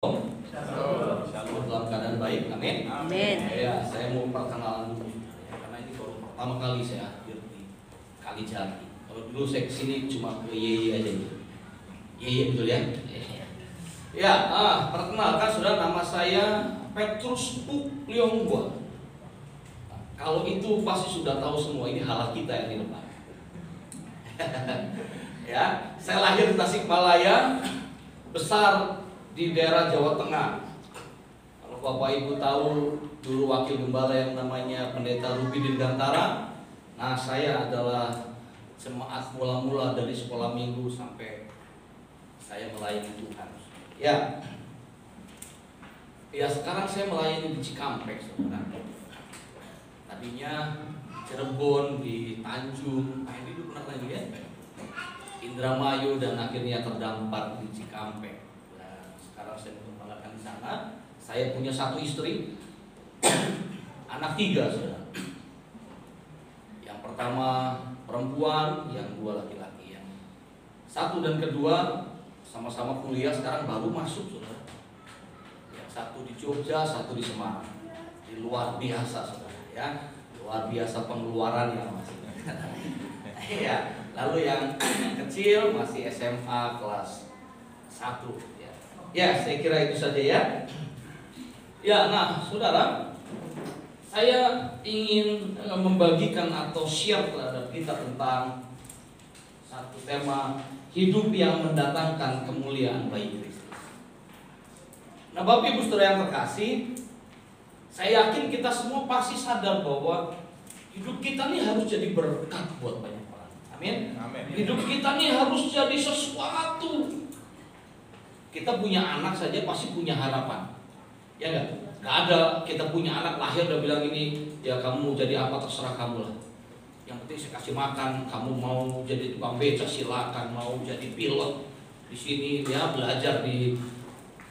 Shalom dalam keadaan baik, amin. Amin. Ya, saya mau perkenalan dulu ya, karena ini baru pertama kali saya hadir di Kalijati. Kalau dulu saya kesini cuma ke Yeye aja gitu. Yeye betul ya? Ya, perkenalkan sudah, nama saya Petrus Puk Leonggua. Kalau itu pasti sudah tahu semua, ini halah kita yang di depan. Ya, saya lahir di Tasikmalaya, besar di daerah Jawa Tengah. Kalau Bapak Ibu tahu dulu wakil gembala yang namanya Pendeta Rubidin Gantara. Nah, saya adalah jemaat mula-mula dari sekolah minggu sampai saya melayani Tuhan. Ya sekarang saya melayani di Cikampek, saudara. Tadinya Cirebon, di Tanjung, ini dulu pernah lagi ya, Indramayu, dan akhirnya terdampar di Cikampek. Sekarang saya mengembalakan di sana. Saya punya satu istri, anak 3, saudara. Yang pertama perempuan, yang 2 laki-laki. Yang 1 dan kedua sama-sama kuliah, sekarang baru masuk, saudara. Yang 1 di Jogja, 1 di Semarang. Di luar biasa, saudara. Ya, luar biasa pengeluarannya masih. Ya, lalu yang kecil masih SMA kelas 1. Ya, saya kira itu saja ya. Ya, nah, saudara, saya ingin membagikan atau share terhadap kita tentang satu tema hidup yang mendatangkan kemuliaan bagi Kristus. Nah, Bapak Ibu Saudara yang terkasih, saya yakin kita semua pasti sadar bahwa hidup kita nih harus jadi berkat buat banyak orang. Amin. Amin. Hidup kita nih harus jadi sesuatu. Kita punya anak saja pasti punya harapan, ya enggak? Nggak ada kita punya anak lahir udah bilang ini, ya kamu jadi apa terserah kamu lah. Yang penting saya kasih makan. Kamu mau jadi tukang beca silakan, mau jadi pilot di sini ya, belajar di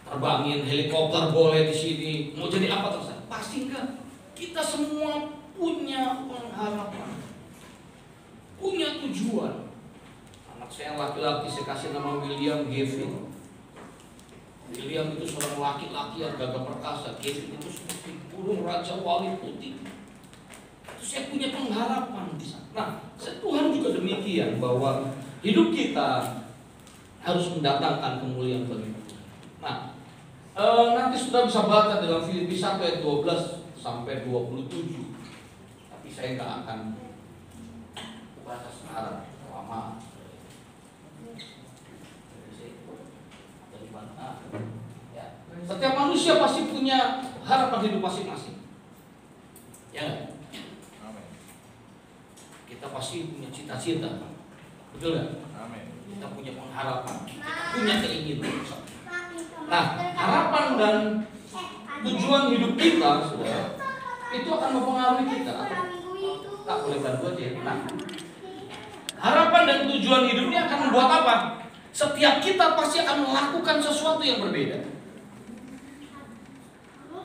terbangin helikopter boleh di sini, mau jadi apa terserah. Pasti enggak. Kita semua punya pengharapan, punya tujuan. Anak saya yang laki-laki saya kasih nama William Gavin. William itu seorang laki-laki yang gagah perkasa. Kevin itu seperti burung raja wali putih. Itu saya punya pengharapan di sana. Nah, Tuhan juga demikian, bahwa hidup kita harus mendatangkan kemuliaan bagi Tuhan. Nah, nanti sudah bisa baca dalam Filipi 1 ayat 12 sampai 27. Tapi saya nggak akan baca sekarang, lama. Setiap manusia pasti punya harapan hidup masing-masing. Ya, kita pasti punya cita-cita, betul nggak? Kita punya pengharapan, kita punya keinginan. Nah, harapan dan tujuan hidup kita, saudara, itu akan mempengaruhi kita. Tak boleh bantu aja. Nah, harapan dan tujuan hidupnya akan membuat apa? Setiap kita pasti akan melakukan sesuatu yang berbeda.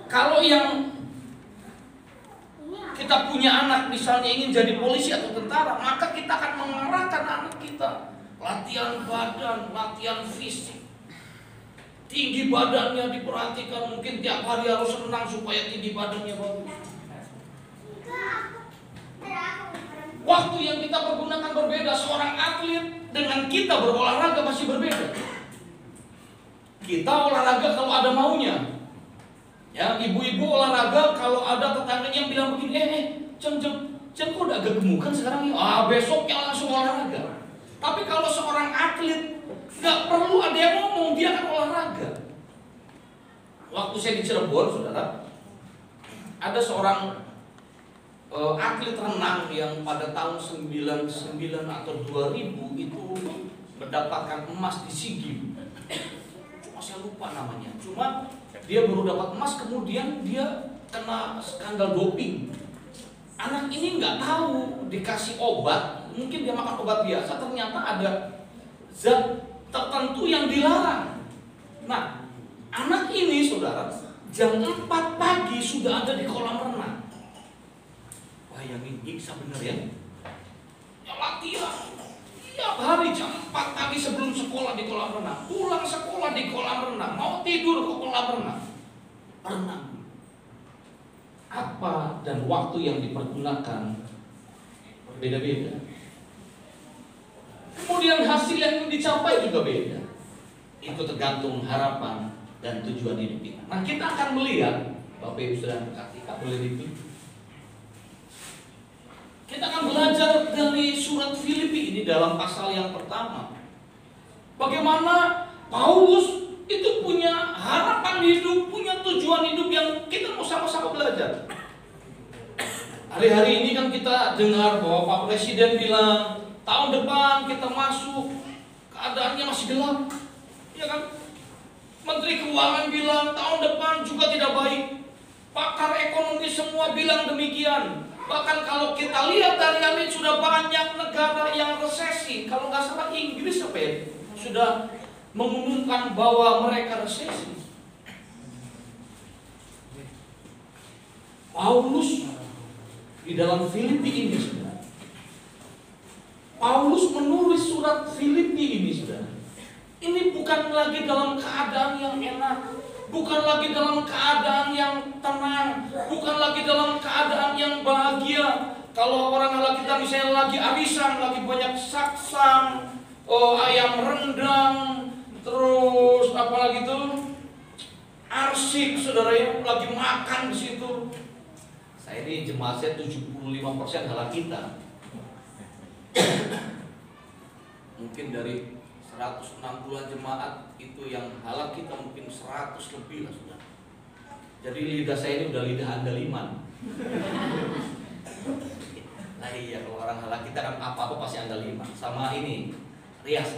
Kalau yang kita punya anak misalnya ingin jadi polisi atau tentara, maka kita akan mengarahkan anak kita latihan badan, latihan fisik. Tinggi badannya diperhatikan, mungkin tiap hari harus renang supaya tinggi badannya bagus. Waktu yang kita pergunakan berbeda. Seorang atlet dengan kita berolahraga pasti berbeda. Kita olahraga kalau ada maunya. Ya, ibu-ibu olahraga kalau ada tetangganya yang bilang begini, Ceng kok udah agak gemukan sekarang ya? Besoknya langsung olahraga. Tapi kalau seorang atlet nggak perlu ada yang ngomong, dia akan olahraga. Waktu saya di Cirebon, saudara, ada seorang atlet renang yang pada tahun 99 atau 2000 itu mendapatkan emas di SEA Games. Cuma saya lupa namanya. Cuma dia baru dapat emas, kemudian dia kena skandal doping. Anak ini nggak tahu dikasih obat, mungkin dia makan obat biasa, ternyata ada zat tertentu yang dilarang. Nah, anak ini, saudara, jam 4 pagi sudah ada di kolam renang. Wah, yang ini bisa bener ya? Ya latihan. Tiap hari jam 4 pagi sebelum sekolah di kolam renang, pulang sekolah di kolam renang, mau tidur ke kolam renang, renang. Apa dan waktu yang dipergunakan berbeda-beda. Kemudian hasil yang dicapai juga beda. Itu tergantung harapan dan tujuan hidup kita. Nah, kita akan melihat, Bapak Ibu Saudara kasih, boleh itu. Kita akan belajar dari surat Filipi ini dalam pasal yang pertama. Bagaimana Paulus itu punya harapan hidup, punya tujuan hidup yang kita mau sama-sama belajar. Hari-hari ini kan kita dengar bahwa Pak Presiden bilang tahun depan kita masuk keadaannya masih gelap, ya kan? Menteri Keuangan bilang tahun depan juga tidak baik. Pakar ekonomi semua bilang demikian. Bahkan kalau kita lihat hari-hari sudah banyak negara yang resesi. Kalau nggak salah Inggris apa ya, sudah mengumumkan bahwa mereka resesi. Paulus di dalam Filipi ini, saudara, Paulus menulis surat Filipi ini, saudara. Ini bukan lagi dalam keadaan yang enak, bukan lagi dalam keadaan yang tenang, bukan lagi dalam keadaan yang bahagia. Kalau orang Allah kita misalnya lagi arisan, lagi banyak saksang, ayam rendang, terus apa lagi tuh, arsik, saudara ya, lagi makan di situ. Saya ini jemaat saya 75% halal kita. Mungkin dari 160-an jemaat itu yang halal kita mungkin 100 lebih lah sudah. Jadi lidah saya ini udah lidah andaliman. Nah iya, kalau orang halal kita kan apa-apa pasti andaliman. Sama ini rias.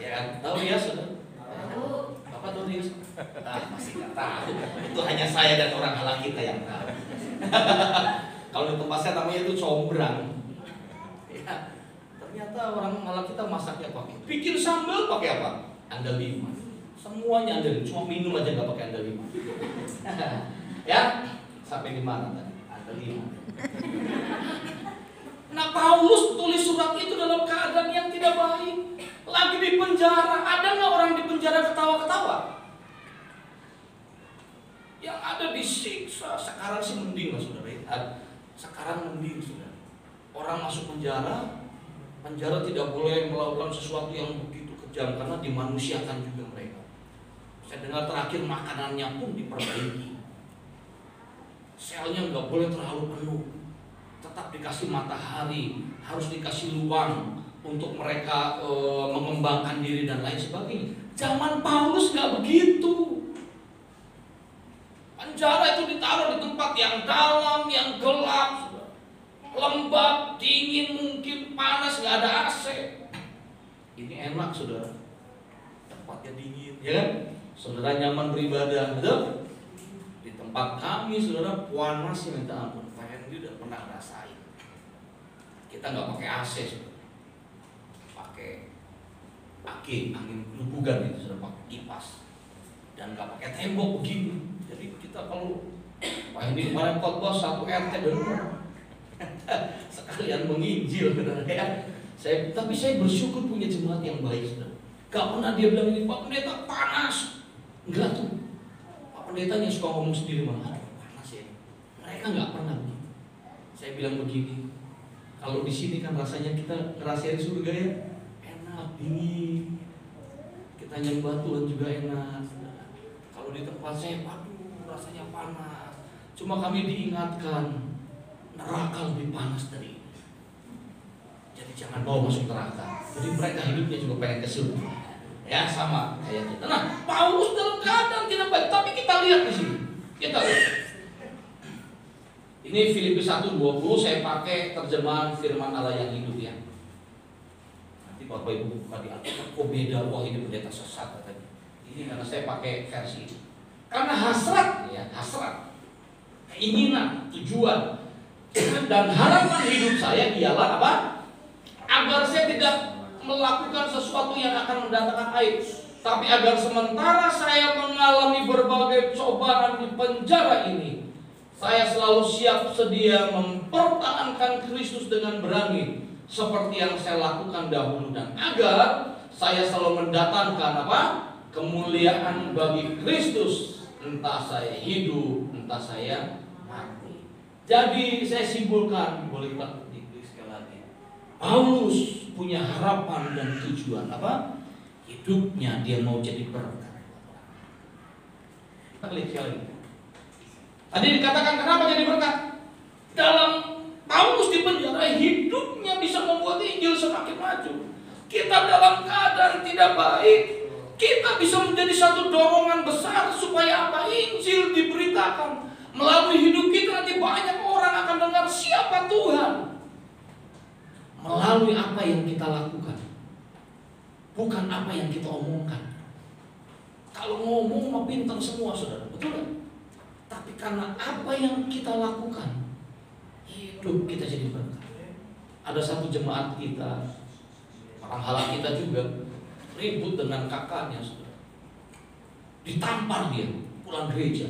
Ya kan? Tahu rias sudah? Apa tuh rias? Pasti nggak tahu. Itu hanya saya dan orang halal kita yang tahu. Kalau di tempat saya namanya itu combrang. Ya. Ternyata orang malah kita masaknya pakai, bikin sambal pakai apa? Andaliman. Semuanya andaliman, cuma minum aja nggak pakai andaliman. Ya, sampai di mana tadi? Andaliman. Nah, Paulus tulis surat itu dalam keadaan yang tidak baik, lagi di penjara. Ada nggak orang di penjara ketawa-ketawa? Yang ada disiksa. Sekarang sih mending lah saudara. Sekarang mending saudara. Orang masuk penjara. Penjara tidak boleh melakukan sesuatu yang begitu kejam karena dimanusiakan juga mereka. Saya dengar terakhir makanannya pun diperbaiki. Selnya nggak boleh terlalu penuh, tetap dikasih matahari, harus dikasih luang untuk mereka mengembangkan diri dan lain sebagainya. Zaman Paulus nggak begitu. Penjara itu ditaruh di tempat yang dalam, yang gelap, lembab, dingin, mungkin panas, nggak ada AC. Ini enak saudara, tempatnya dingin, ya kan? Saudara nyaman beribadah, betul? Di tempat kami saudara panasnya minta ampun. Pak Hendy udah pernah ngerasain. Kita nggak pakai AC, saudara. Pakai angin lubugan itu, saudara, pakai kipas dan nggak pakai tembok begini. Jadi kita kalau Pak Hendy kemarin khotbah 1 RT dan sekalian menginjil, ya. Tapi saya bersyukur punya jemaat yang baik, saudara. Gak pernah dia bilang ini, Pak Pendeta panas. Enggak tuh. Pak Pendetanya suka ngomong sendiri malah, panas ya. Mereka nggak pernah begitu. Saya bilang begini, kalau di sini kan rasanya kita ngerasain surga ya, enak, dingin. Kita nyembah Tuhan juga enak, saudara. Kalau di tempat saya, waduh, rasanya panas. Cuma kami diingatkan, neraka lebih panas dari ini. Jadi jangan mau masuk neraka. Jadi mereka hidupnya juga pengen ke surga. Ya sama kayak kita. Nah, Paulus dalam keadaan tidak baik, tapi kita lihat di sini. Kita lihat. Ini Filipi 1:20, saya pakai terjemahan firman Allah yang hidup ya. Nanti Bapak Ibu buka di Alkitab, kok beda, wah ini pendeta sesat katanya. Ini karena saya pakai versi ini. Karena hasrat ya, hasrat, keinginan, tujuan dan harapan hidup saya ialah apa? Agar saya tidak melakukan sesuatu yang akan mendatangkan aib, tapi agar sementara saya mengalami berbagai cobaan di penjara ini, saya selalu siap sedia mempertahankan Kristus dengan berani, seperti yang saya lakukan dahulu, dan agar saya selalu mendatangkan apa? Kemuliaan bagi Kristus, entah saya hidup, entah saya mati. Jadi saya simpulkan, boleh Pak sekali lagi. Paulus punya harapan dan tujuan apa? Hidupnya dia mau jadi berkat. Kita lihat sekali lagi. Tadi dikatakan kenapa jadi berkat? Dalam Paulus di penjara, hidupnya bisa membuat Injil semakin maju. Kita dalam keadaan tidak baik, kita bisa menjadi satu dorongan besar supaya apa? Injil diberitakan. Melalui hidup kita nanti banyak orang akan dengar siapa Tuhan. Melalui apa yang kita lakukan, bukan apa yang kita omongkan. Kalau ngomong mah pintar semua saudara, betul kan? Tapi karena apa yang kita lakukan, hidup kita jadi berkat. Ada satu jemaat kita, orang halal kita juga, ribut dengan kakaknya, saudara. Ditampar dia, pulang gereja.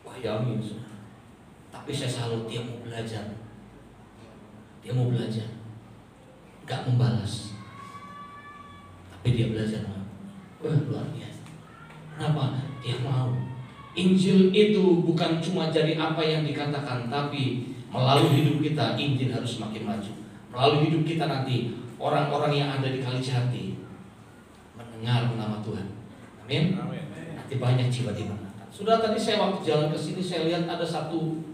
Bayangin, saudara. Tapi saya salut, dia mau belajar. Dia mau belajar, gak membalas, tapi dia belajar. Wah, luar biasa. Kenapa? Dia mau. Injil itu bukan cuma jadi apa yang dikatakan, tapi melalui hidup kita Injil harus semakin maju. Melalui hidup kita nanti orang-orang yang ada di Kalijati mendengar nama Tuhan. Amin. Nanti banyak jiwa dimenangkan. Sudah tadi saya waktu jalan ke sini saya lihat ada satu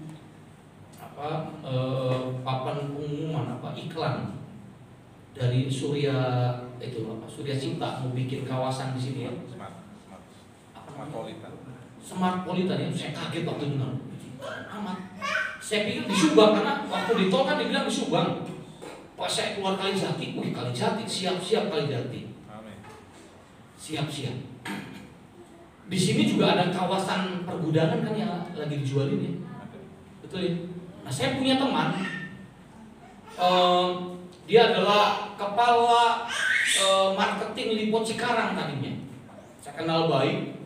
papan pengumuman iklan dari Surya itu Surya Cipta mau bikin kawasan di sini ya. Smart Politan ya. Saya kaget waktu dengar. Amat. Saya pikir di Subang, karena waktu di tol kan dibilang di Subang. Pas saya keluar Kalijati, Kalijati, siap-siap Kalijati. Siap-siap. Di sini juga ada kawasan pergudangan kan yang lagi dijualin ya. Betul ya? Nah, saya punya teman, dia adalah kepala marketing Lipo Cikarang tadinya. Saya kenal baik,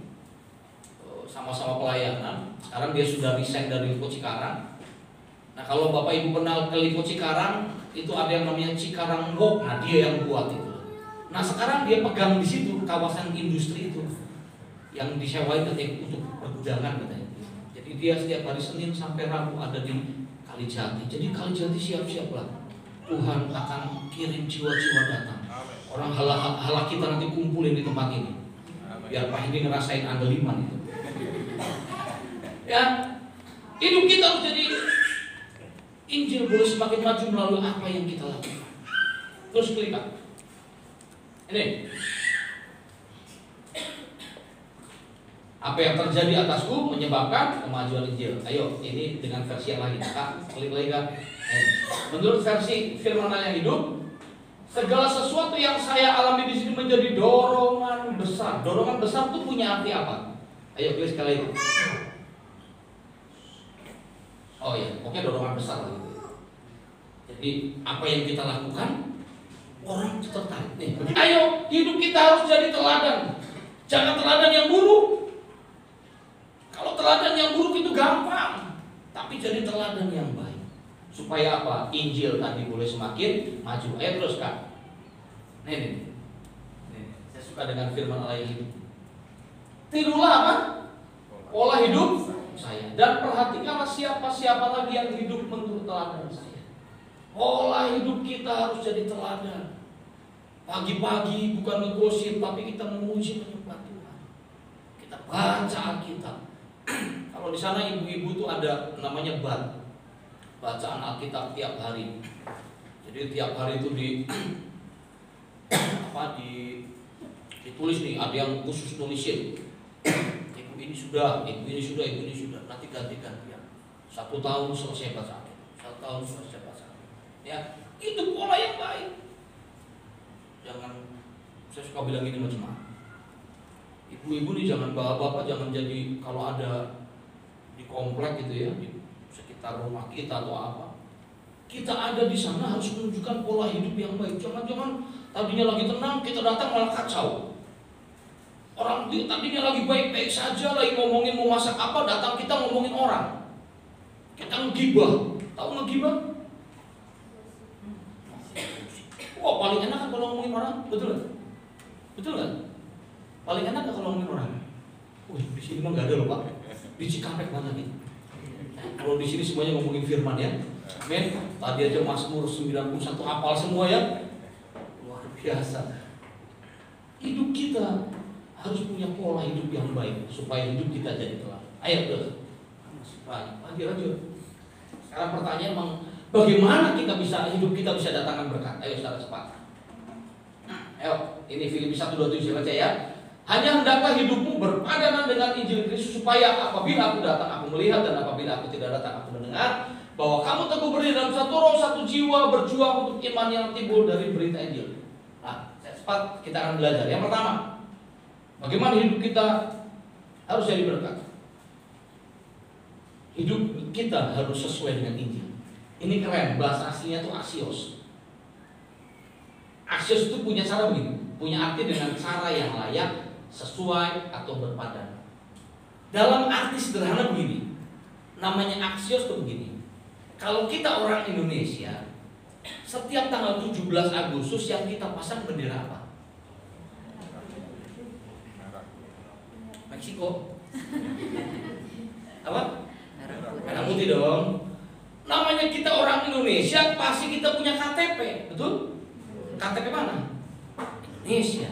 sama-sama pelayanan. Sekarang dia sudah resign dari Lipo Cikarang. Nah, kalau Bapak Ibu kenal ke Lipo Cikarang, itu ada yang namanya Cikarang Walk. Nah, dia yang buat itu. Nah, sekarang dia pegang di situ kawasan industri itu, yang disewain untuk pergudangan katanya. Jadi dia setiap hari Senin sampai Rabu ada di Kalijati. Jadi Kalijati siap-siaplah. Tuhan akan kirim jiwa-jiwa datang. Orang halak kita nanti kumpulin di tempat ini. Biar Pak Hendi ngerasain andaliman itu. Ya, hidup kita harus jadi Injil boleh semakin maju melalui apa yang kita lakukan. Terus klik. Ini. Apa yang terjadi atasku menyebabkan kemajuan Injil. Ayo, ini dengan versi yang lain. Kak, klik lagi Kak. Menurut versi firman yang hidup, segala sesuatu yang saya alami di sini menjadi dorongan besar. Dorongan besar itu punya arti apa? Ayo, klik sekali lagi. Oh ya, oke, dorongan besar lagi. Jadi apa yang kita lakukan, orang tertarik. Nih, ayo, hidup kita harus jadi teladan. Jangan teladan yang buruk. Kalau teladan yang buruk itu gampang, tapi jadi teladan yang baik. Supaya apa? Injil tadi boleh semakin maju. Ayo terus Kak. Nih. Saya suka dengan firman Allah yang hidup. Tirulah apa? Pola hidup saya. Dan perhatikanlah siapa lagi yang hidup menurut teladan saya. Pola hidup kita harus jadi teladan. Pagi-pagi bukan ngegosip, tapi kita memuji menyembah Tuhan. Kita baca Alkitab. Kalau di sana ibu-ibu tuh ada namanya bacaan Alkitab tiap hari. Jadi tiap hari itu ditulis nih, ada yang khusus nulisin. Ibu ini sudah. Nanti ganti-gantian. 1 tahun selesai baca. 1 tahun selesai baca. Ya, itu pola yang baik. Jangan, saya suka bilang ini macam-macam. Ibu-ibu nih jangan, bapak-bapak jangan jadi kalau ada di komplek gitu ya, di sekitar rumah kita atau apa, kita ada di sana harus menunjukkan pola hidup yang baik. Jangan-jangan tadinya lagi tenang, kita datang malah kacau. Orang tadinya lagi baik-baik saja, lagi ngomongin mau masak apa, datang kita ngomongin orang. Kita ngegibah. Tahu ngegibah? Wah, paling enak kan kalau ngomongin orang, betul kan? Betul kan? Paling enak kan kalau ngomongin orang. Wih, di sini mah nggak ada loh Pak. Di Cikampek banget nih. Kalau di sini semuanya ngomongin firman ya. Men, tadi aja Mazmur 91 hafal semua ya. Luar biasa. Hidup kita harus punya pola hidup yang baik supaya hidup kita jadi terang. Ayo terus. Baik, lagi lanjut. Sekarang pertanyaan memang bagaimana hidup kita bisa datangkan berkat? Ayo secara cepat. Ayo, ini Filipi 1:27 baca ya. Hanya hendaklah hidupmu berpadanan dengan Injil Kristus supaya apabila aku datang aku melihat dan apabila aku tidak datang aku mendengar bahwa kamu teguh berdiri dalam satu roh satu jiwa berjuang untuk iman yang timbul dari berita Injil. Nah, cepat kita akan belajar. Yang pertama, bagaimana hidup kita harus jadi berkat? Hidup kita harus sesuai dengan Injil. Ini keren, bahasa aslinya itu axios. Axios itu punya cara begini, punya arti dengan cara yang layak, sesuai atau berpadan. Dalam arti sederhana begini, namanya axios itu begini. Kalau kita orang Indonesia, setiap tanggal 17 Agustus yang kita pasang bendera apa? Meksiko. Apa? Merah putih dong. Namanya kita orang Indonesia, pasti kita punya KTP, betul? KTP mana? Indonesia.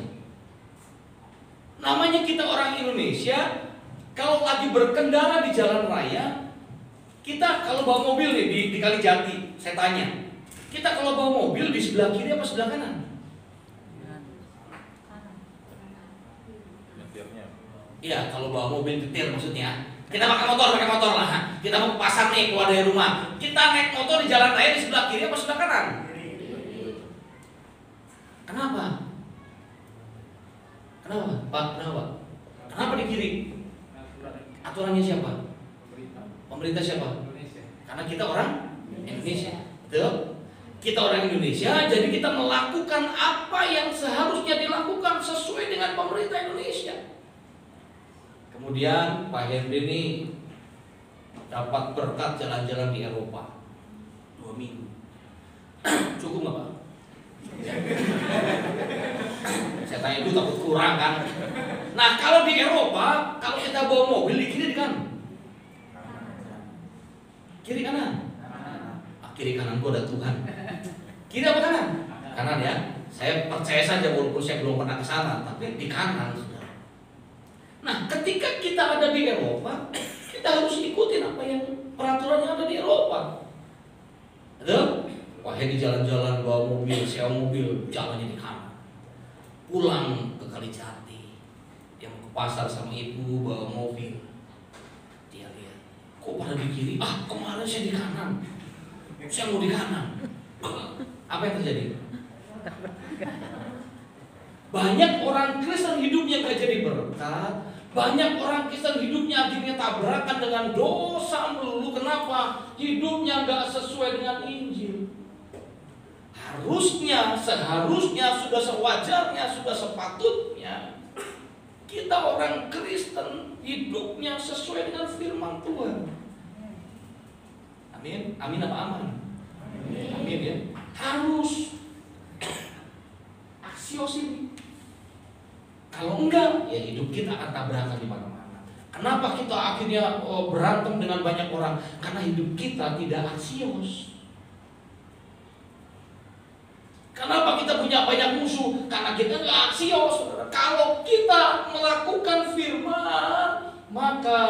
Namanya kita orang Indonesia, kalau lagi berkendara di jalan raya, kita kalau bawa mobil nih di Kalijati, saya tanya, kita kalau bawa mobil di sebelah kiri apa sebelah kanan? Iya, kalau bawa mobil nyetir maksudnya. Kita pakai motor lah. Kita mau ke pasar nih, keluar dari rumah. Kita naik motor di jalan raya di sebelah kiri apa sebelah kanan? Kenapa? Kenapa? Pak, kenapa? Kenapa di kiri? Aturannya siapa? Pemerintah siapa? Karena kita orang Indonesia. Betul? Kita orang Indonesia, jadi kita melakukan apa yang seharusnya dilakukan sesuai dengan pemerintah Indonesia. Kemudian Pak Henry ini dapat berkat jalan-jalan di Eropa 2 minggu. Cukup nggak Pak? Saya tanya itu takut kurang kan. Nah kalau di Eropa, kalau kita bawa mobil di kiri di kanan? Kiri kanan? Kiri kanan gua ada Tuhan. Kiri apa kanan? Kanan ya. Saya percaya saja walaupun saya belum pernah ke sana, tapi di kanan. Nah, ketika kita ada di Eropa, kita harus ikutin apa yang peraturan yang ada di Eropa. Betul? Wah, ini jalan-jalan bawa mobil, sewa mobil, jalannya di kanan. Pulang ke Kalijati, dia mau ke pasar sama ibu bawa mobil. Dia lihat, kok pada di kiri? Ah, kemarin saya di kanan. Saya mau di kanan. Apa yang terjadi? Banyak orang Kristen hidupnya gak jadi berkat. Banyak orang Kristen hidupnya akhirnya tabrakan dengan dosa melulu. Kenapa? Hidupnya gak sesuai dengan Injil. Seharusnya, sudah sewajarnya, sudah sepatutnya kita orang Kristen hidupnya sesuai dengan firman Tuhan. Amin. Amin apa aman? Amin ya. Harus aksios ini. Kalau enggak, ya hidup kita akan tabrakan di mana-mana. Kenapa kita akhirnya berantem dengan banyak orang? Karena hidup kita tidak aksios. Kenapa kita punya banyak musuh? Karena kita nggak aksios. Kalau kita melakukan firman, maka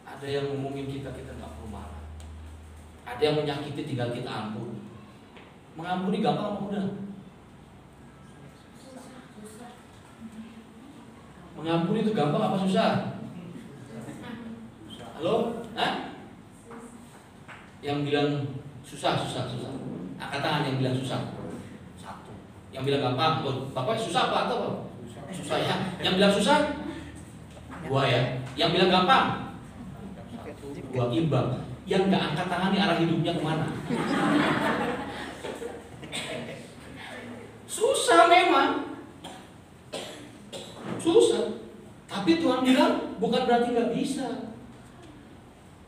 ada yang ngomongin kita nggak perlu marah. Ada yang menyakiti tinggal kita ampuni. Mengampuni gampang apa mudah? Mengampuni itu gampang apa susah? Halo? Hah? Yang bilang susah. Angkat tangan yang bilang susah. 1. Yang bilang gampang. Bapak susah apa atau apa? Susah ya. Yang bilang susah? 2 ya. Yang bilang gampang? 2 imbang. Yang nggak angkat tangan di arah hidupnya kemana? Susah memang. Susah. Tapi Tuhan bilang bukan berarti nggak bisa.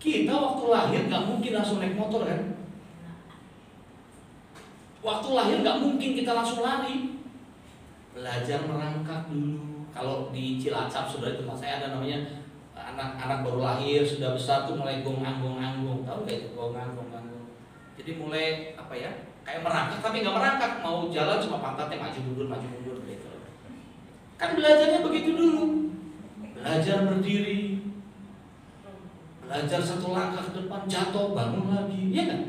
Kita waktu lahir nggak mungkin langsung naik motor kan? Waktu lahir nggak mungkin kita langsung lari. Belajar merangkak dulu. Kalau di Cilacap saudara, itu saya ada namanya anak-anak baru lahir sudah besar tuh mulai gong-anggong, tahu nggak itu gong-anggong? Jadi mulai apa ya? Kayak merangkak tapi nggak merangkak, mau jalan cuma pantatnya maju mundur gitu. Kan belajarnya begitu dulu. Belajar berdiri, belajar satu langkah ke depan, jatuh, bangun lagi, ya kan?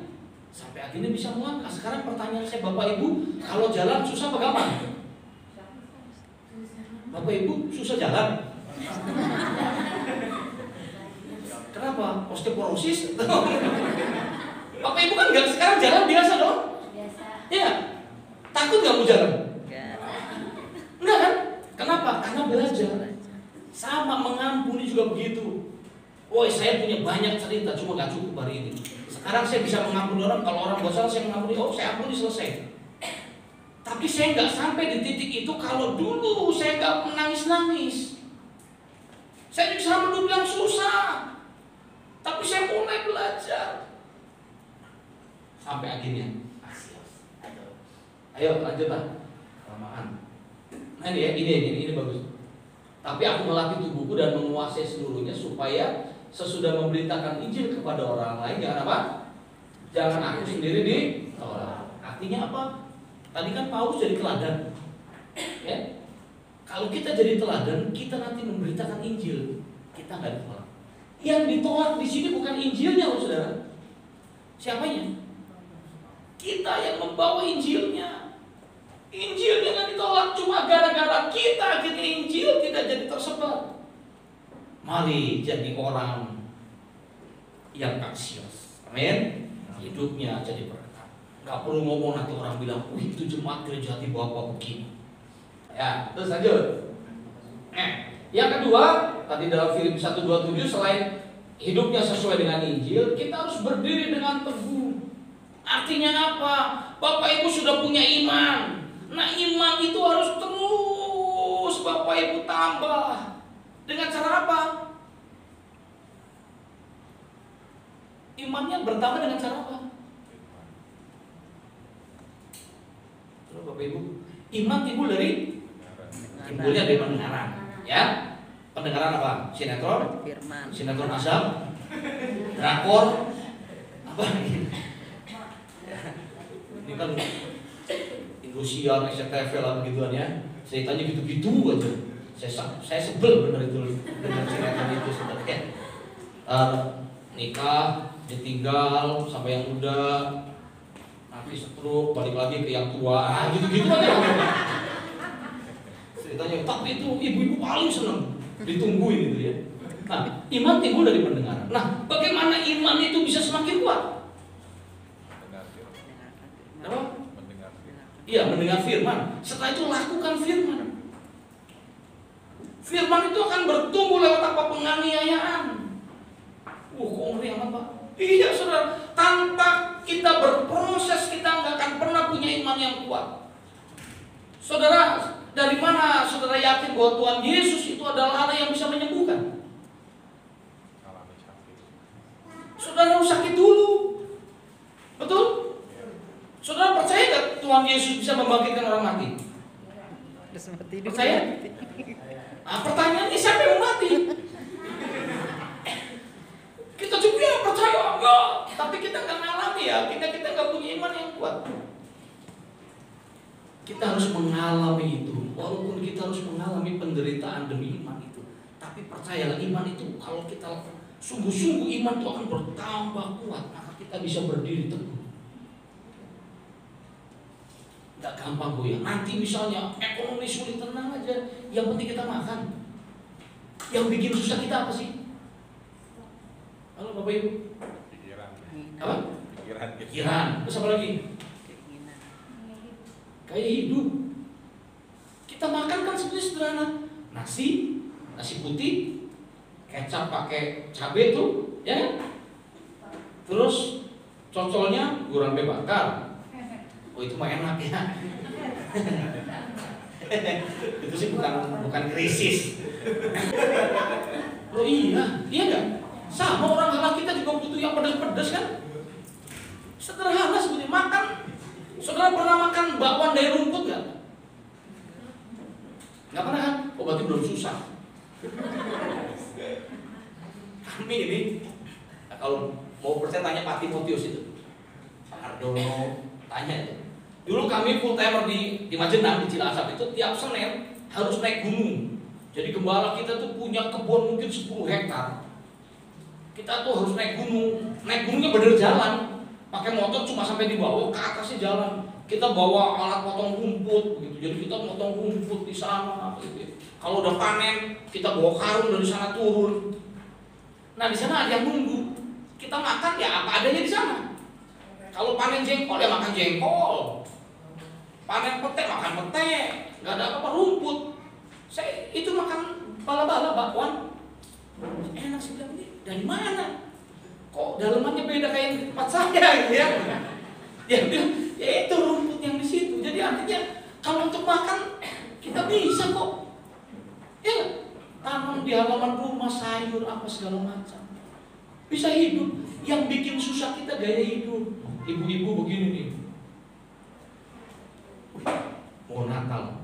Sampai akhirnya bisa melangkah. Sekarang pertanyaan saya, Bapak Ibu, kalau jalan susah apa gampang? Bapak Ibu susah jalan? Kenapa? Osteoporosis? Bapak Ibu kan nggak sekarang jalan biasa dong? Biasa. Iya. Takut nggak mau jalan? Enggak kan? Kenapa? Karena belajar. Sama mengampuni juga begitu. Woi, saya punya banyak cerita, cuma gak cukup hari ini. Sekarang saya bisa mengampuni orang. Kalau orang bosan saya mengampuni, oh saya ampuni selesai. Tapi saya nggak sampai di titik itu kalau dulu saya nggak menangis-nangis. Saya bisa dulu bilang susah, tapi saya mulai belajar sampai akhirnya. Ayo lanjut lah, kelamaan. Nah ini ya, ini bagus. Tapi aku melatih tubuhku dan menguasai seluruhnya supaya sesudah memberitakan Injil kepada orang lain, jangan apa? Jangan aku sendiri ditolak. Artinya apa? Tadi kan Paulus jadi teladan, ya. Kalau kita jadi teladan, kita nanti memberitakan Injil, kita nggak ditolak. Yang ditolak di sini bukan Injilnya, loh, saudara. Siapanya? Kita yang membawa Injilnya. Injilnya nggak ditolak, cuma gara-gara kita akhirnya Injil tidak jadi tersebar. Mari jadi orang yang aksios, amin. Hidupnya jadi berkat. Gak perlu ngomong nanti orang bilang, wih itu jemaat gereja hati bapak begini. Ya, terus lanjut. Yang kedua, tadi dalam Filipi 1:27, selain hidupnya sesuai dengan Injil, kita harus berdiri dengan teguh. Artinya apa? Bapak Ibu sudah punya iman. Nah, iman itu harus terus Bapak Ibu tambah. Dengan cara apa? Imannya bertambah dengan cara apa? Terus Bapak Ibu, iman timbulnya dari pendengaran, ya. Pendengaran apa? Sinetron, sinetron asal, drakor, apa? Ini kan Indosiar, SCTV lah begituan ya. Ceritanya gitu-gitu aja. Saya sebel bener itu dengan sinetron itu sebenarnya. Nikah, ditinggal sampai yang muda, nanti stroke, balik lagi ke yang tua, gitu-gitu aja. Ceritanya, tapi itu ibu-ibu paling seneng ditungguin gitu ya. Nah, iman timbul dari pendengaran. Nah, bagaimana iman itu bisa semakin kuat? Apa? Iya, mendengar firman. Setelah itu lakukan firman. Firman itu akan bertumbuh lewat apa? Penganiayaan. Kok ngeri amat Pak? Iya saudara, tanpa kita berproses kita nggak akan pernah punya iman yang kuat. Saudara, dari mana saudara yakin bahwa Tuhan Yesus itu adalah Allah yang bisa menyembuhkan? Saudara harus sakit dulu, betul? Saudara percaya nggak Tuhan Yesus bisa membangkitkan orang mati? Percaya? Nah, pertanyaannya siapa yang mati? Kita juga percaya enggak, tapi kita nggak ngalami ya, kita nggak punya iman yang kuat. Kita harus mengalami itu, walaupun kita harus mengalami penderitaan demi iman itu. Tapi percayalah iman itu, kalau kita sungguh-sungguh iman itu akan bertambah kuat, maka kita bisa berdiri teguh. Gak gampang goyang. Nanti misalnya ekonomi sulit, tenang aja. Yang penting kita makan. Yang bikin susah kita apa sih? Halo Bapak Ibu. Pikiran. Apa? Pikiran. Terus apa lagi? Kayak hidup. Kita makan kan sebenarnya sederhana. Nasi putih, kecap pakai cabai tuh, ya kan? Terus cocolnya gurame bakar. Oh itu mah enak ya. Itu sih bukan krisis. Oh iya enggak? Sama orang halal kita juga butuh yang pedas-pedas kan? Sederhana sebenarnya, makan Saudara pernah makan bakwan dari rumput nggak? Nggak pernah kan? Oh berarti belum susah. Kami ini, kalau mau percaya tanya Pak Timotius itu, Pak Hardono, tanya itu. Dulu kami full timer di Majenang, di Cilacap itu tiap Senin harus naik gunung. Jadi gembala kita tuh punya kebun mungkin 10 hektar. Kita tuh harus naik gunung. Naik gunungnya bener jalan. Pakai motor cuma sampai di bawah, ke atasnya jalan. Kita bawa alat potong rumput begitu. Jadi kita potong rumput di sana gitu. Kalau udah panen, kita bawa karung dari sana turun. Nah, di sana ada yang nunggu. Kita makan ya apa adanya di sana. Kalau panen jengkol ya makan jengkol. Panen pete makan pete. Enggak ada apa-apa rumput. Saya itu makan bala-bala bakwan. Enak sih bilang ini dari mana? Kok dalamannya beda kayak tempat saya gitu ya? Dia bilang ya itu rumput yang di situ. Jadi artinya kalau untuk makan kita bisa kok. Ya tanam di halaman rumah sayur apa segala macam. Bisa hidup. Yang bikin susah kita gaya hidup. Ibu-ibu begini nih. Mau Natal.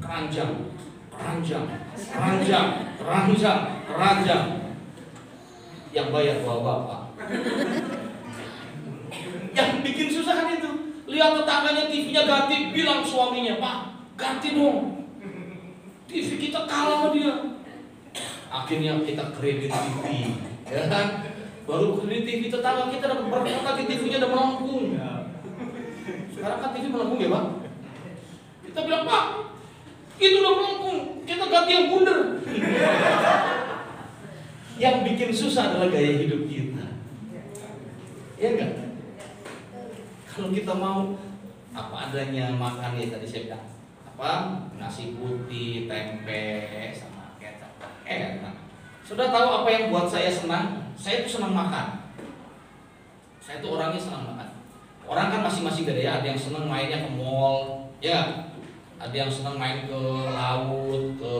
Keranjang. Yang bayar bapak. Yang bikin susah kan itu. Lihat tetangganya TV-nya ganti, bilang suaminya, Pak, ganti dong. TV kita kalah sama dia. Akhirnya kita kredit TV, ya kan? Baru kredit TV tetangga kita dapat berapa lagi TV-nya udah melengkung. Sekarang kan TV melengkung ya Pak? Kita bilang, Pak, itu udah melengkung, kita ganti yang bundar. Yang bikin susah adalah gaya hidup kita. Ya enggak? Kalau kita mau apa adanya makan ya tadi saya bilang apa nasi putih, tempe sama kecap, enak. Sudah tahu apa yang buat saya senang? Saya tuh senang makan. Saya tuh orangnya senang makan. Orang kan masing-masing beda ya. Ada yang senang mainnya ke mall, ya. Ada yang senang main ke laut, ke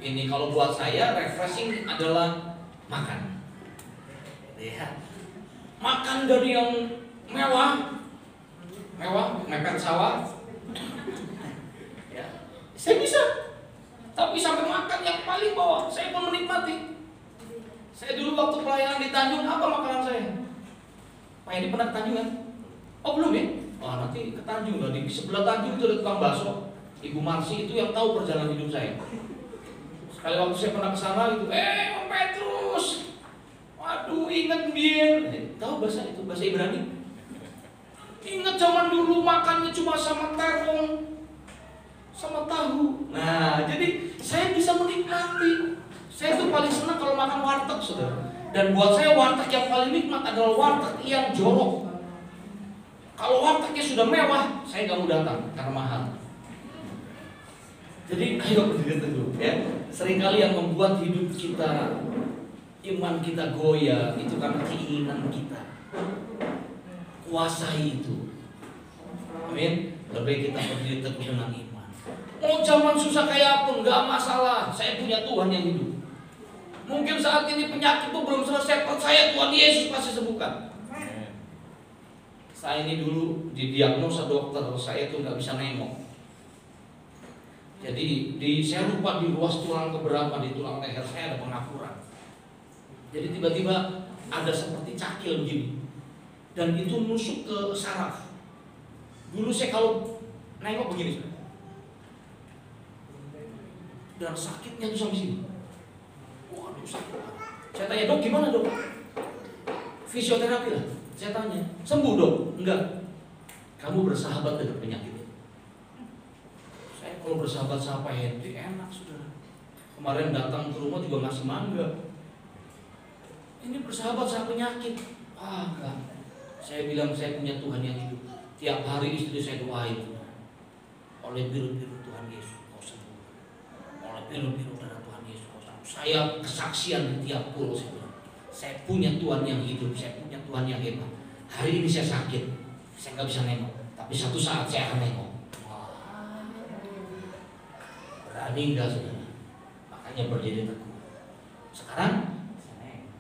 ini. Kalau buat saya refreshing adalah makan. Ya. Makan dari yang mewah, mepet sawah. Ya. Saya bisa. Tapi sampai makan yang paling bawah, saya pun menikmati. Saya dulu waktu pelayanan di Tanjung, apa makanan saya? Pak ini pernah ke Tanjung kan? Oh belum ya? Oh nanti ke Tanjung lah. Di sebelah Tanjung itu ada tukang bakso. Ibu Marsi itu yang tahu perjalanan hidup saya. Sekali waktu saya pernah ke sana gitu, Om Petrus, waduh ingat Bien. Tahu bahasa itu, bahasa Ibrani. Ingat zaman dulu makannya cuma sama terong, sama tahu. Nah, jadi saya bisa menikmati. Saya tuh paling senang kalau makan warteg, saudara. Dan buat saya warteg yang paling nikmat adalah warteg yang jorok. Kalau wartegnya sudah mewah, saya nggak mau datang karena mahal. Jadi ayo berdiri teguh, ya. Seringkali yang membuat hidup kita, iman kita goyah itu karena keinginan kita. Kuasai itu. Amin. Lebih kita berdiri teguh dengan iman. Mau zaman susah kayak pun nggak masalah. Saya punya Tuhan yang hidup. Mungkin saat ini penyakit itu belum selesai, percaya Tuhan Yesus pasti sembuhkan. Saya ini dulu didiagnosa dokter, saya tuh nggak bisa nengok. Jadi saya lupa di ruas tulang keberapa di tulang leher saya ada pengapuran. Jadi tiba-tiba ada seperti cakil begini, dan itu nusuk ke saraf. Dulu saya kalau nengok begini, dan sakitnya tuh sampai sini. Waduh sakit. Saya tanya dok gimana dok? Fisioterapi lah. Saya tanya, sembuh dok? Enggak. Kamu bersahabat dengan penyakit. Saya kalau bersahabat sama Pak Henry enak sudah. Kemarin datang ke rumah juga ngasih mangga. Ini bersahabat sama penyakit. Enggak. Saya bilang saya punya Tuhan yang hidup. Tiap hari istri saya doain. Oleh biru-biru Tuhan Yesus kau sembuh. Oleh biru-biru darah Tuhan Yesus kau sembuh. Saya kesaksian di tiap pulau saya bilang. Saya punya Tuhan yang hidup. Saya punya Tuhan yang hebat. Hari ini saya sakit, saya nggak bisa nengok. Tapi satu saat saya akan nengok. Berani nggak saudara? Makanya berdiri teguh. Sekarang saya nengok.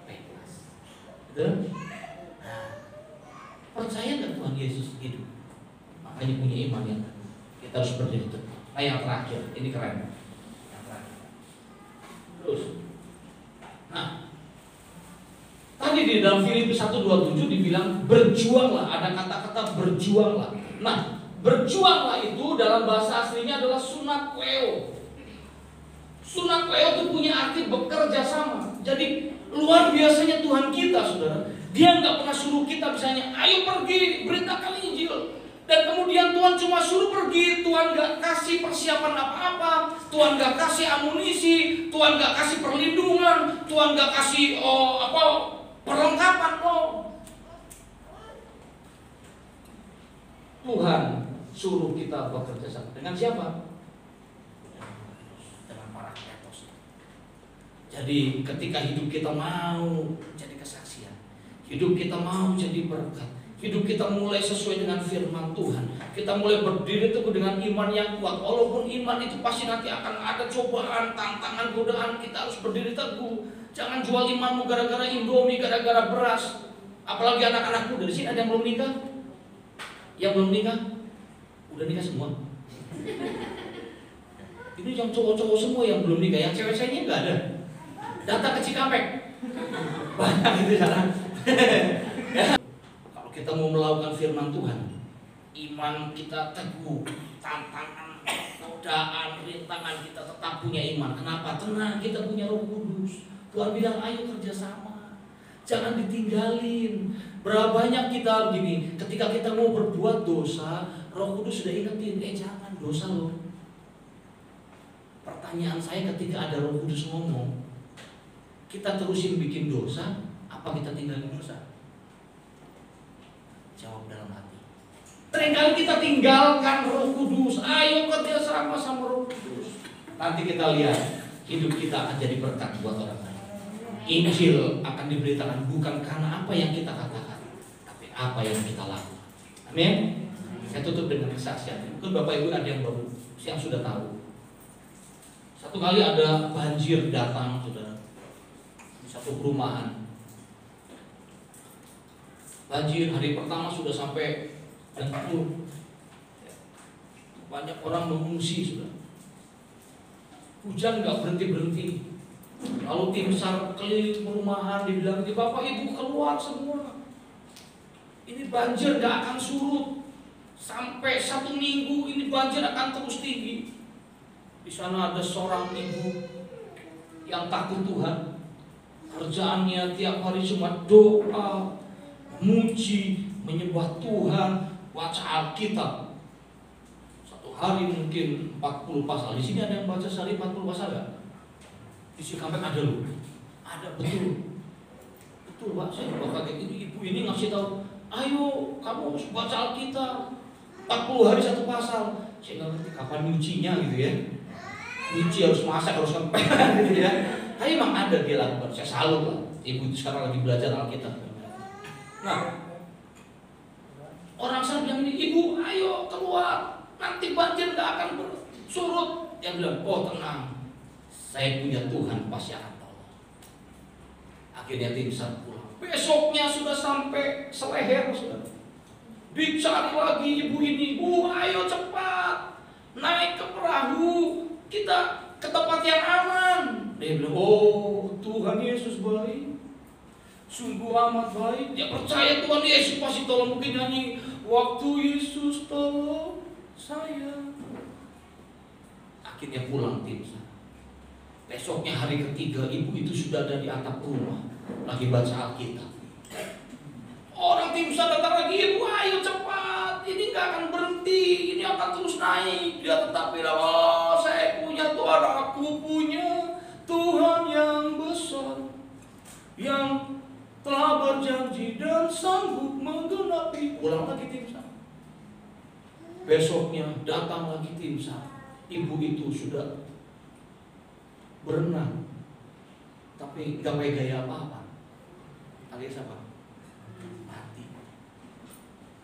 Bebas. Betul? makanya punya iman yang kita harus berdiri teguh. Nah yang terakhir, ini keren. Yang terakhir. Terus, nah tadi di dalam Filipi 1:27 dibilang berjuanglah, ada kata-kata berjuanglah. Nah, berjuanglah itu dalam bahasa aslinya adalah sunakleo. Sunakleo itu punya arti bekerja sama. Jadi luar biasanya Tuhan kita, saudara. Dia nggak pernah suruh kita misalnya, ayo pergi beritakan Injil. Dan kemudian Tuhan cuma suruh pergi, Tuhan gak kasih persiapan apa-apa, Tuhan gak kasih amunisi, Tuhan gak kasih perlindungan, Tuhan gak kasih perlengkapan. Tuhan suruh kita bekerja sama. Dengan siapa? Dengan para kletos. Jadi ketika hidup kita mau jadi kesaksian, hidup kita mau jadi berkat, hidup kita mulai sesuai dengan firman Tuhan, kita mulai berdiri teguh dengan iman yang kuat. Walaupun iman itu pasti nanti akan ada cobaan, tantangan, godaan, kita harus berdiri teguh. Jangan jual imanmu gara-gara Indomie, gara-gara beras. Apalagi anak-anak muda. Di sini ada yang belum nikah? Yang belum nikah? Udah nikah semua? Ini yang cowok-cowok semua yang belum nikah, yang cewek-ceweknya nggak ada. Datang ke Cikampek, banyak itu sana. Kita mau melakukan firman Tuhan, iman kita teguh, tantangan, godaan, rintangan kita tetap punya iman. Kenapa? Tenang, kita punya Roh Kudus. Tuhan bilang ayo kerjasama, jangan ditinggalin. Berapa banyak kita begini, ketika kita mau berbuat dosa, Roh Kudus sudah ingetin, jangan dosa loh. Pertanyaan saya ketika ada Roh Kudus ngomong, kita terusin bikin dosa, apa kita tinggalin dosa? Jawab dalam hati. Seringkali kita tinggalkan Roh Kudus. Ayo kerja sama Roh Kudus. Nanti kita lihat hidup kita akan jadi berkat buat orang lain. Injil akan diberitakan bukan karena apa yang kita katakan, tapi apa yang kita lakukan. Amin. Saya tutup dengan kesaksian. Mungkin Bapak Ibu ada yang baru, yang sudah tahu. Satu kali ada banjir datang, saudara, di satu perumahan. Banjir hari pertama sudah sampai dan penuh. Banyak orang mengungsi sudah. Hujan nggak berhenti. Lalu tim SAR keliling perumahan, dibilang, Bapak Ibu keluar semua. Ini banjir nggak akan surut. Sampai 1 minggu ini banjir akan terus tinggi. Di sana ada seorang ibu yang takut Tuhan. Kerjaannya tiap hari cuma doa, muji, menyembah Tuhan, baca Alkitab. Satu hari mungkin 40 pasal. Di sini ada yang baca sehari 40 pasal enggak? Di Cikampek ada loh. Ada, betul. Betul Pak, saya juga kaget. Ibu ini ngasih tahu, ayo kamu harus baca Alkitab 40 hari 1 pasal. Saya nggak ngerti kapan nyucinya gitu ya. Nyuci harus masak, harus ngepel gitu ya. Tapi emang ada dia lakukan. Saya salut lah. Ibu itu sekarang lagi belajar Alkitab. Nah, orang sana bilang ini, Ibu ayo keluar, nanti banjir gak akan surut. Dia bilang, oh tenang, saya punya Tuhan pasti akan tolong. Akhirnya tim SAR pulang. Besoknya sudah sampai seleher, sudah dicari lagi ibu ini. Bu ayo cepat naik ke perahu, kita ke tempat yang aman. Dia bilang, oh Tuhan Yesus baik, sungguh amat baik. Dia percaya Tuhan Yesus pasti tolong. Mungkin nyanyi, waktu Yesus tolong saya. Akhirnya pulang tim SAR. Besoknya hari ketiga ibu itu sudah ada di atap rumah, lagi baca Alkitab. Orang tim SAR datang lagi, Ibu ayo cepat, ini gak akan berhenti, ini akan terus naik. Dia tetap bilang, oh saya punya Tuhan, aku punya Tuhan yang besar, yang telah berjanji dan sanggup menggenapi. Ulang lagi tim SAR. Besoknya datang lagi tim SAR. Ibu itu sudah berenang, tapi nggak pakai gaya apa-apa. Alias apa? Mati.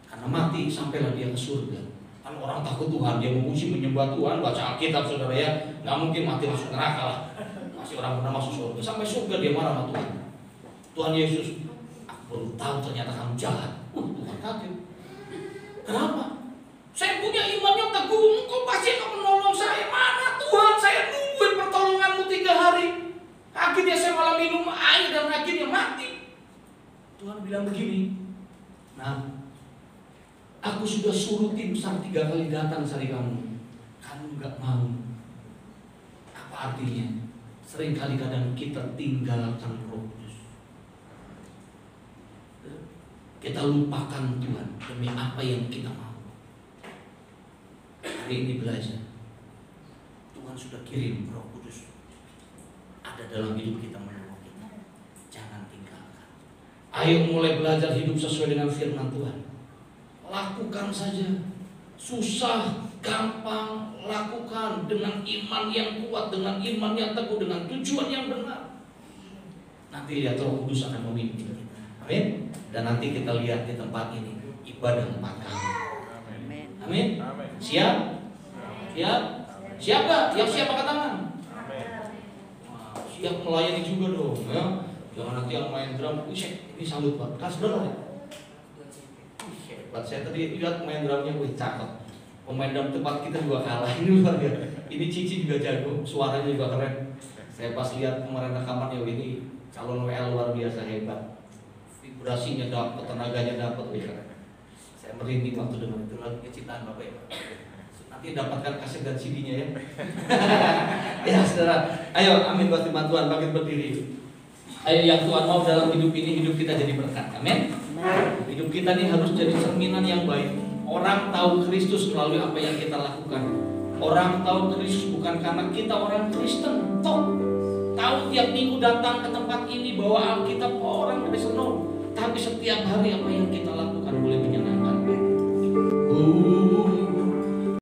Karena mati sampailah dia ke surga. Kan orang takut Tuhan, dia memuji menyembah Tuhan, baca Alkitab saudara ya, nggak mungkin mati masuk neraka lah. Masih orang pernah masuk surga, sampai surga dia marah sama Tuhan. Tuhan Yesus, aku baru tahu ternyata kamu jahat. Tuhan kaget. Kenapa? Saya bilang begini, nah, aku sudah suruh tim SAR 3 kali datang cari kamu. Kamu nggak mau. Apa artinya? Seringkali kadang kita tinggalkan Roh Kudus. Kita lupakan Tuhan demi apa yang kita mau. Hari ini belajar. Tuhan sudah kirim Roh Kudus. Ada dalam hidup kita menolong kita. Jangan tinggalkan. Ayo mulai belajar hidup sesuai dengan firman Tuhan. Lakukan saja. Susah, gampang, lakukan dengan iman yang kuat, dengan iman yang teguh, dengan tujuan yang benar. Nanti lihat Roh Kudus akan memimpin kita. Amin. Dan nanti kita lihat di tempat ini ibadah 4 kali. Amin. Siap? Siap? Siap gak? Yang siap angkat tangan. Siap melayani juga dong, ya. Jangan nanti yang main drum, ini salut Pak. Kas drum ya. Hebat. Saya tadi lihat main drumnya, cakep. Pemain drum tempat kita juga kalah. Ini luar biasa. Ini Cici juga jago, suaranya juga keren. Saya pas lihat kemarin rekamannya, ini calon WL luar biasa hebat. Vibrasinya dapat, tenaganya dapat, saya merinding waktu dengar itu. Lagu ciptaan Bapak ya. Nanti dapatkan kaset dan CD-nya ya. Ya saudara, ayo amin buat firman Tuhan, bangkit berdiri. Ayo yang Tuhan mau dalam hidup ini, hidup kita jadi berkat, amin. Hidup kita ini harus jadi cerminan yang baik. Orang tahu Kristus melalui apa yang kita lakukan. Orang tahu Kristus bukan karena kita orang Kristen, tahu tiap minggu datang ke tempat ini bawa Alkitab orang Kristen, tapi setiap hari apa yang kita lakukan boleh menyenangkan.